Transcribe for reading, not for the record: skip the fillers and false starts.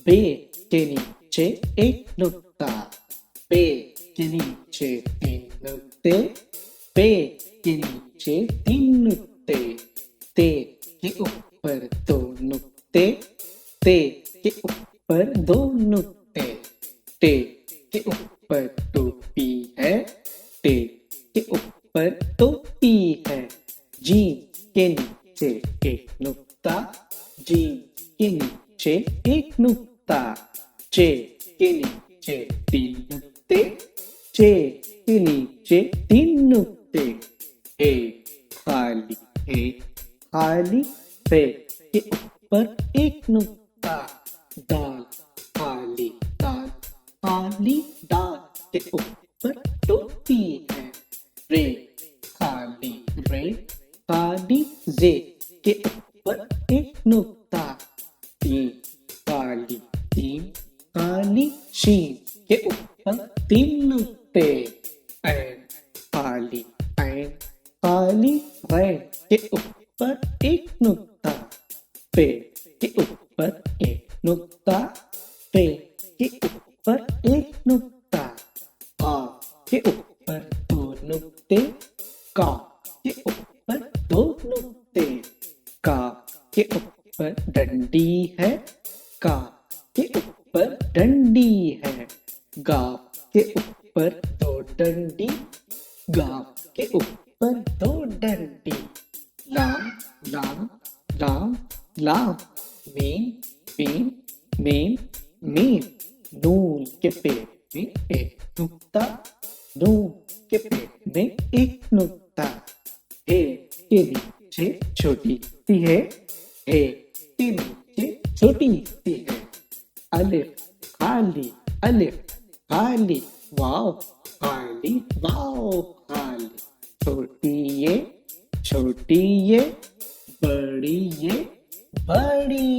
पे के नीचे एक नुक्ता, पे के नीचे तीन नुक्ते, पे के नीचे तीन नुक्ते, ते के ऊपर दो नुक्ते, ते के ऊपर दो नुक्ते, टे के ऊपर टोपी है, टे के ऊपर टोपी है, जी के नीचे एक नुक्ता, जी के नीचे एक नुक्ता, चे के नीचे तीन नुक्ते, चे के नीचे तीन नुक्ते, ए खाली, ए खाली, पे के ऊपर एक नुक्ता, दाल खाली, दाल खाली, दाल के ऊपर टोपी है, रे खाली, रे खाली, जे के ऊपर एक नुक्ता, तीन खाली, तीन खाली, शीन के ऊपर तीन नुक्ते, ऐन खाली, ऐन खाली, रैन के ऊपर एक नुक्ता, पे के ऊपर एक नुक्ता, पे के ऊपर एक नुक्ता, आ के ऊपर दो नुक्ते, का के ऊपर दो नुक्ते, का के ऊपर डंडी है, का के ऊपर डंडी है, गा के ऊपर दो डंडी, गा के ऊपर दो डंडी, लाम लाम लाम लाम, मीम मीम मीम मीम, नून के पेट में एक नुक्ता, नून के पेट में एक नुक्ता, हे के नीचे छोटी सी है, हे के नीचे छोटी सी है, अलिफ खाली, अलिफ खाली, वाव खाली, वाव खाली, छोटी ये, बड़ी ये, बड़ी